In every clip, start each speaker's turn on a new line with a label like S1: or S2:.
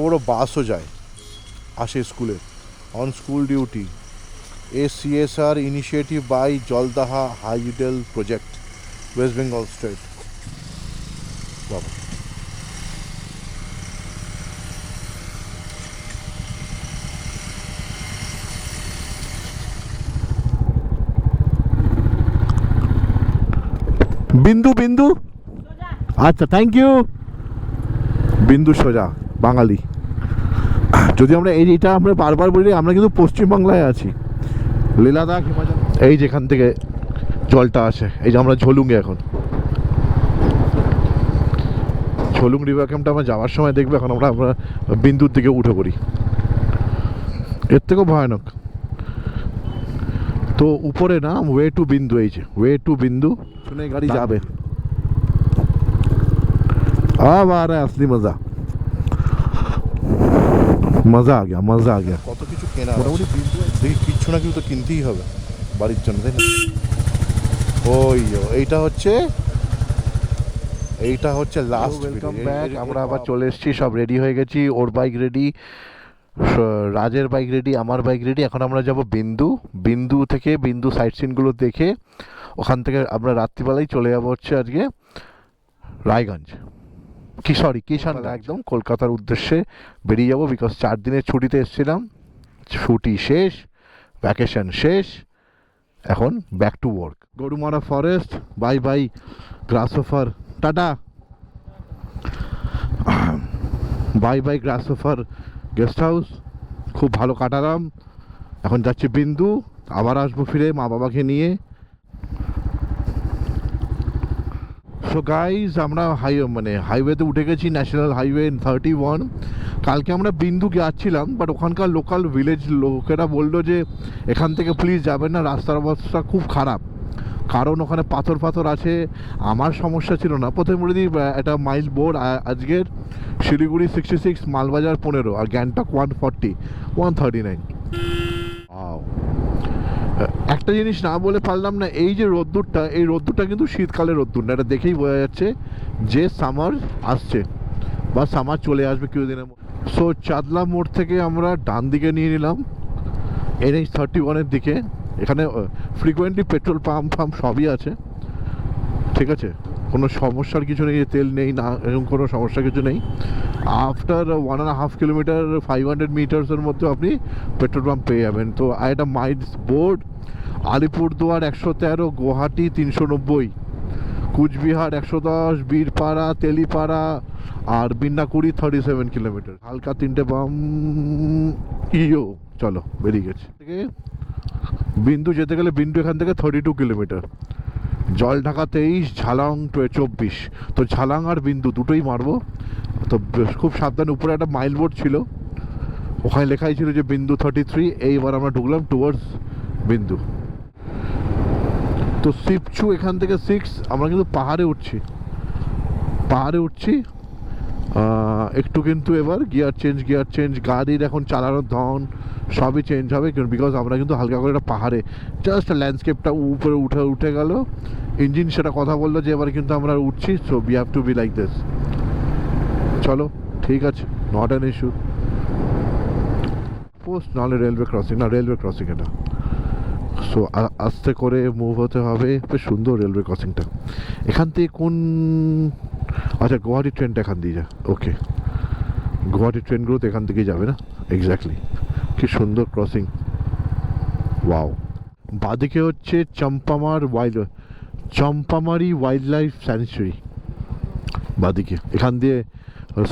S1: বড় বাসও যায় আসে স্কুলে on school duty a CSR initiative by Jaldhaka hydel project West Bengal state. বাবা বিন্দু বিন্দু আচ্ছা থ্যাংক ইউ। বিন্দু সোজা বাঙালি। যদি আমরা এইটা আমরা বারবার বলি আমরা কিন্তু পশ্চিমবাংলায় আছি। লীলাদাগ হিমাচল এই যেখান থেকে জলটা আসে এই যে আমরা ঝোলুঙ্গে এখন ঝোলুং রিভার ক্যাম্পটা আমরা যাওয়ার সময় দেখবে এখন আমরা বিন্দুর দিকে উঠে পড়ি। এর থেকেও ভয়ানক তো উপরে না ওয়ে টু বিন্দু এই যে ওয়ে টু বিন্দু শুনে গাড়ি যাবে। আবার আসলি মজা মজা আ গিয়া মজা আ গিয়া। কত কিছু কেনা মোটামুটি দেখি কিচ্ছু না কিছু তো কিনতেই হবে বাড়ির জন্য তাই না। ওই এইটা হচ্ছে লাস্ট। Welcome back. আমরা আবার চলে এসেছি, সব রেডি হয়ে গেছি। ওর বাইক রেডি, রাজের বাইক রেডি, আমার বাইক রেডি। এখন আমরা যাব বিন্দু থেকে বিন্দু সাইট সিনগুলো দেখে ওখান থেকে আমরা রাত্রিবেলায় চলে যাবো হচ্ছে আজকে রায়গঞ্জ কিষান একদম কলকাতার উদ্দেশ্যে বেরিয়ে যাবো। বিকজ 4 দিনের ছুটিতে এসেছিলাম, ছুটি শেষ, ভ্যাকেশন শেষ, এখন back to work. Gorumara forest, bye bye grasshopper, tata, bye bye grasshopper guest house. খুব ভালো কাটালাম। এখন যাচ্ছি বিন্দু, আবার আসবো ফিরে মা বাবাকে নিয়ে। সো গাইজ আমরা হাইওয়েতে উঠে গেছি, ন্যাশনাল হাইওয়ে 31। কালকে আমরা বিন্দু যাচ্ছিলাম, বাট ওখানকার লোকাল ভিলেজ লোকেরা বললো যে এখান থেকে প্লিজ যাবেন না, রাস্তার অবস্থা খুব খারাপ, কারণ ওখানে পাথর আছে। আমার সমস্যা ছিল না, প্রথমে বলে দিই একটা মাইল বোর্ড আজকের শিলিগুড়ি 66, মালবাজার 15 আর গ্যাংটক 139। একটা জিনিস না বলে পারলাম না, এই যে রোদ্দুরটা কিন্তু শীতকালের রোদ্দুর না, এটা দেখেই বোঝা যাচ্ছে যে সামার আসছে বা সামার চলে আসবে কিছুদিনের মধ্যে। সো চাদলা মোড় থেকে আমরা ডান দিকে নিয়ে নিলাম NH 31-এর দিকে। এখানে ফ্রিকোয়েন্টলি পেট্রোল পাম্প সবই আছে, ঠিক আছে, কোনো সমস্যার কিছু নেই, তেল নেই না এরকম কোনো সমস্যা কিছু নেই। আফটার 1.5 কিলোমিটার 500 মিটার্সের মধ্যে আপনি পেট্রোল পাম্প পেয়ে যাবেন। তো একটা মাইলস বোর্ড, আলিপুরদুয়ার 113, গুয়াহাটি 390, কুচবিহার 110, বীরপাড়া, তেলিপাড়া আর বিন্নাকুড়ি 37 কিলোমিটার। হালকা 3টে বাম চলো বেরিয়ে গেছে। বিন্দু যেতে গেলে বিন্দু এখান থেকে 32 কিলোমিটার, জলঢাকা 23, ঝালং 24। তো ঝালাং আর বিন্দু দুটোই মারবো। তো খুব সাবধানে, উপরে একটা মাইল বোর্ড ছিল, ওখানে লেখাই ছিল যে বিন্দু 33। এইবার আমরা ঢুকলাম টুয়ার্ডস বিন্দু। তো শিবচু এখান থেকে 6। আমরা কিন্তু পাহাড়ে উঠছি একটু, কিন্তু এবার গিয়ার চেঞ্জ, গাড়ির এখন চালানোর ধরন সবই চেঞ্জ হবে, বিকজ আমরা কিন্তু হালকা করে একটা পাহাড়ে জাস্ট ল্যান্ডস্কেপটা উপরে উঠে গেল, ইঞ্জিন সেটা কথা বললো যে এবার কিন্তু আমরা উঠছি। So we have to be like this. চলো ঠিক আছে, নট অ্যান ইস্যু। পোস্ট নাহলে রেলওয়ে ক্রসিং এটা। সো আস্তে করে মুভ হতে হবে। বেশ সুন্দর রেলওয়ে ক্রসিংটা। এখান থেকে আচ্ছা গুয়াহাটি ট্রেনটা এখান দিয়ে যায়। ওকে, গুয়াহাটি ট্রেনগুলো তো এখান থেকেই যাবে না। এক্স্যাক্টলি, কি সুন্দর ক্রসিং, ওয়াও। বাদিকে হচ্ছে চম্পামারি ওয়াইল্ড লাইফ স্যাংচুয়ারি, বাদিকে এখান দিয়ে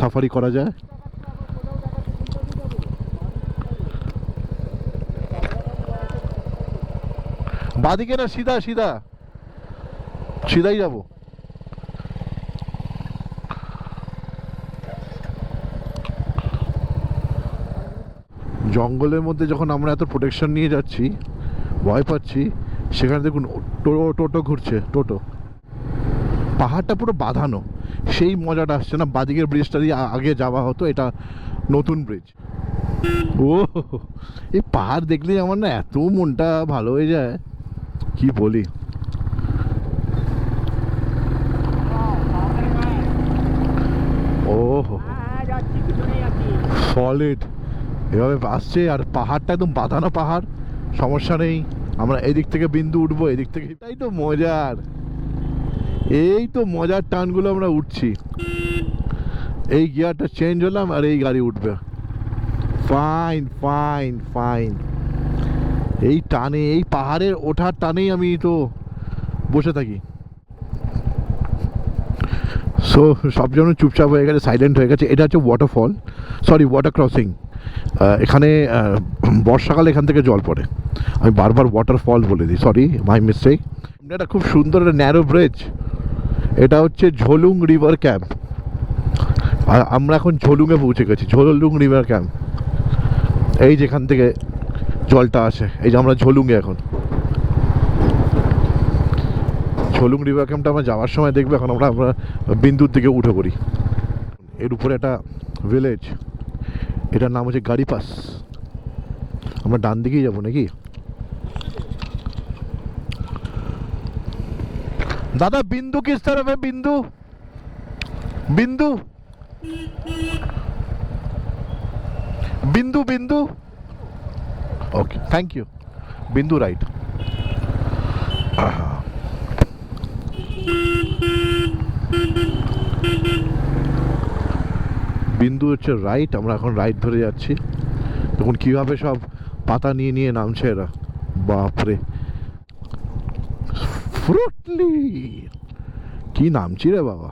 S1: সাফারি করা যায়। বাদিকে না, সিধাই যাবো। জঙ্গলের মধ্যে যখন আমরা এত প্রোটেকশন নিয়ে যাচ্ছি, ভয় পাচ্ছি, সেখানে দেখুন টোটো ঘুরছে। পাহাড়টা পুরো বাঁধানো, সেই মজাটা আসছে না। বাদিকের ব্রিজটা দিয়ে আগে যাওয়া হতো, এটা নতুন ব্রিজ। ও এই পাহাড় দেখলেই আমার না এত মনটা ভালো হয়ে যায়, কি বলি। ও সলিড এভাবে আসছে, আর পাহাড়টা একদম বাঁধানো পাহাড়, সমস্যা নেই। আমরা এদিক থেকে বিন্দু উঠবো, এদিক থেকে, এটাই তো মজার, এই তো মজার টানগুলো আমরা উঠছি। এই গিয়ারটা চেঞ্জ হলাম আর এই গাড়ি উঠবে, ফাইন ফাইন ফাইন। এই টানে, এই পাহাড়ের ওঠার টানেই আমি তো বসে থাকি। সো সব যেন চুপচাপ হয়ে গেছে, সাইলেন্ট হয়ে গেছে। এটা হচ্ছে ওয়াটারফল, সরি ওয়াটার ক্রসিং। এখানে বর্ষাকালে এখান থেকে জল পড়ে, আমি বারবার ওয়াটারফল বলে দিই, সরি মাই মিস্টেক। এটা খুব সুন্দর একটা ন্যারো ব্রিজ। এটা হচ্ছে ঝোলুং রিভার ক্যাম্প, আর আমরা এখন ঝোলুংয়ে পৌঁছে গেছি, ঝোলুং রিভার ক্যাম্প। এই যেখান থেকে জলটা আসে, এই যে আমরা ঝোলুংয়ে এখন। ঝোলুং রিভার ক্যাম্পটা আমরা যাওয়ার সময় দেখবো। এখন আমরা বিন্দুর দিকে উঠে পড়ি। এর উপরে একটা ভিলেজ, এটার নাম হচ্ছে গাড়ি পাস। আমরা ডান দিকেই যাবো নাকি? দাদা बिंदु किस तरफ है? बिंदु बिंदु बिंदु बिंदु ओके थैंक यू। बिंदु राइट। বিন্দু হচ্ছে রাইট, আমরা এখন রাইট ধরে যাচ্ছি। তখন কিভাবে সব পাতা নিয়ে নিয়ে নামছে এরা, বাপরে। ফ্রুটলি কি নামছি রে বাবা।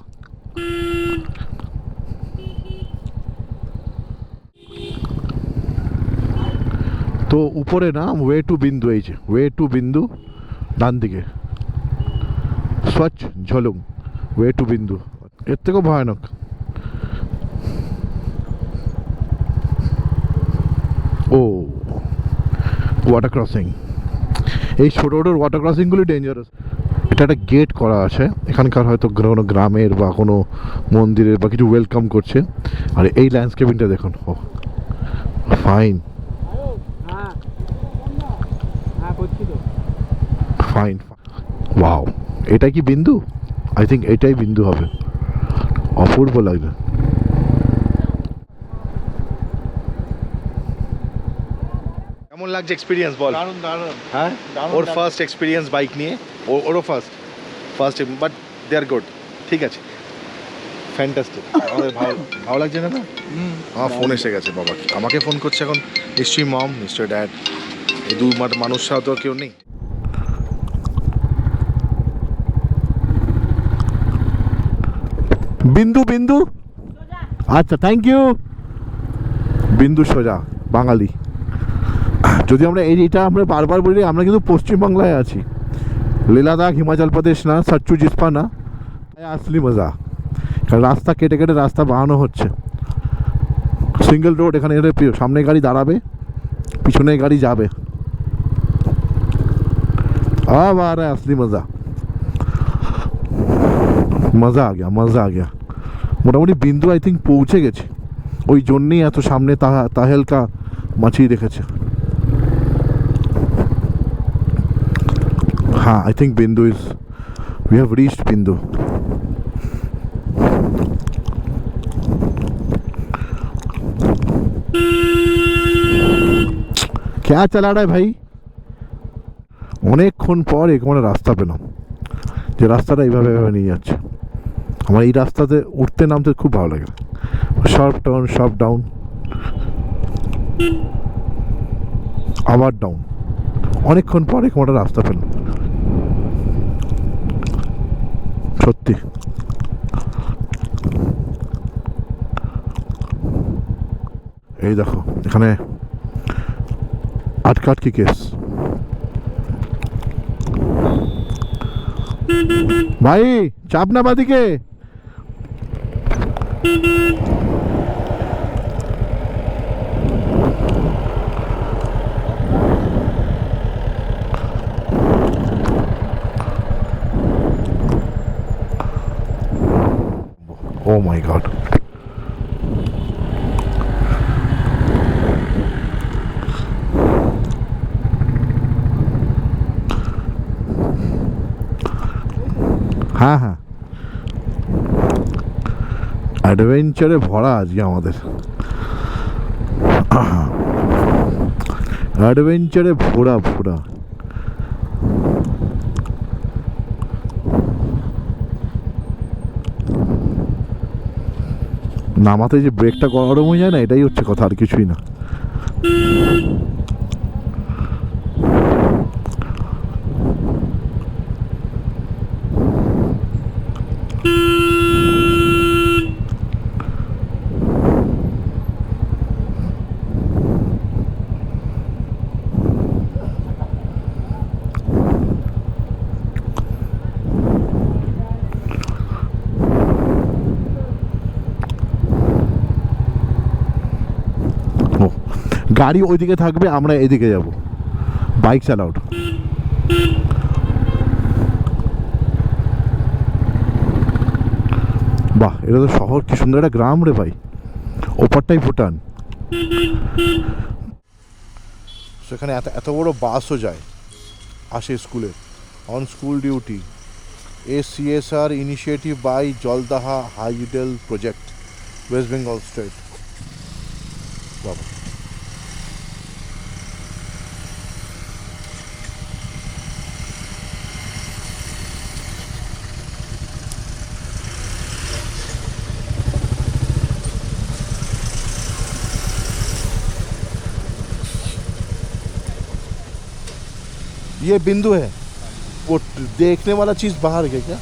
S1: তো উপরে নাম ওয়ে টু বিন্দু, এই যে ওয়ে টু বিন্দু ডান দিকে, স্বচ্ছ ঝলুং ওয়ে টু বিন্দু। এর থেকেও ভয়ানক। ও ওয়াটার ক্রসিং, এই ছোটো ছোটো ওয়াটার ক্রসিংগুলি ডেঞ্জারাস। এটা একটা গেট করা আছে, এখানকার হয়তো কোনো গ্রামের বা কোনো মন্দিরের বা কিছু ওয়েলকাম করছে। আর এই ল্যান্ডস্কেপিংটা দেখুন, ও ফাইন ফাইন। ওয়াও, এটা কি বিন্দু? আই থিঙ্ক এটাই বিন্দু হবে। অপূর্ব লাগবে।
S2: কেমন লাগছে এক্সপিরিয়েন্স বল?
S1: দারুণ দারুণ।
S2: হ্যাঁ, ওর ফার্স্ট এক্সপিরিয়েন্স বাইক নিয়ে, ওরও first but they are good. ঠিক আছে, ফ্যান্টাস্টিক। আমাদের ভালো লাগছে না? আমার ফোন এসে গেছে বাবা, আমাকে ফোন করছে এখন। নিশ্চয়ই মম, নিশ্চয়ই ড্যাড। এই দু মানুষ ছাড়া তো কেউ নেই।
S1: বিন্দু বিন্দু, আচ্ছা থ্যাংক ইউ। বিন্দু সোজা বাঙালি। যদি আমরা এইটা আমরা বারবার বলি, আমরা কিন্তু পশ্চিমবাংলায় আছি, লে লাদাখ হিমাচল প্রদেশ না, সচ্চু জিসপা না। আসলি মজা, কারণ রাস্তা কেটে কেটে রাস্তা বানানো হচ্ছে। সিঙ্গেল রোড, এখানে এলে সামনে গাড়ি দাঁড়াবে, পিছনে গাড়ি যাবে। আবার আসলি মজা, মজা আ গিয়া, মজা আ গিয়া। মোটামুটি বিন্দু আই থিঙ্ক পৌঁছে গেছে, ওই জন্যেই এত সামনে তাহেলকা মাছিয়ে রেখেছে। हाँ, I think Bindu is, we have reached Bindu. क्या चला रहा है भाई? অনেকক্ষণ পর এখানে রাস্তা পেলাম, যে রাস্তাটা এইভাবে এভাবে নিয়ে যাচ্ছে। আমার এই রাস্তাতে উঠতে নামতে খুব ভালো লাগে। সব টাউন, সব ডাউন, আবার ডাউন। অনেকক্ষণ পর এখানে রাস্তা পেলাম, সত্যি। এই দেখো এখানে আটকাটকি কেস। ভাই চাপ না বাদিকে। Oh my God. হ্যাঁ হ্যাঁ, অ্যাডভেঞ্চারে ভরা আজকে আমাদের। অ্যাডভেঞ্চারে ভোরা ভোরা। নামাতে যে ব্রেকটা গরম হয়ে যায় না, এটাই হচ্ছে কথা, আর কিছুই না। গাড়ি ওইদিকে থাকবে, আমরা এদিকে যাব, বাইক অ্যালাউড। বাহ, এটা তো শহর, কি সুন্দর একটা গ্রাম রে ভাই, ওপারটাই ভুটান। সেখানে এত এত বড় বাসও যায়, আসে স্কুলে, on school duty. ACSR initiative by Jaldhaka hydel project, West Bengal state. বাবা, ये बिंदु है, वो देखने वाला चीज बाहर है क्या?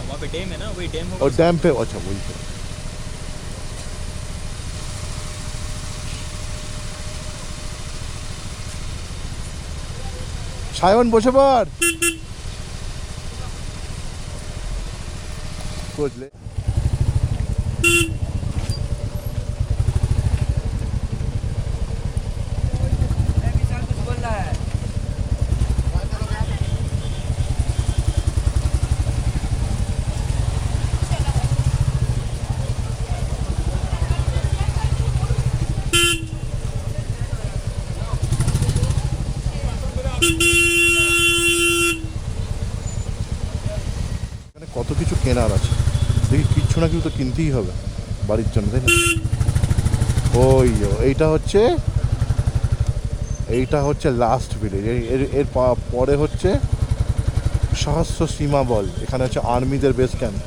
S3: वहाँ पे डैम है ना, वही डैम होगा।
S1: और डैम पे, अच्छा वही पे। সায়ন বসে পড়, বুঝলে? কত কিছু কেনার আছে, দেখি কিচ্ছু না কিছু তো কিনতেই হবে বাড়ির জন্য, তাই না? ওই এইটা হচ্ছে লাস্ট ভিলেজ। এর পরে হচ্ছে সহস্র সীমা বল, এখানে হচ্ছে আর্মিদের বেস ক্যাম্প।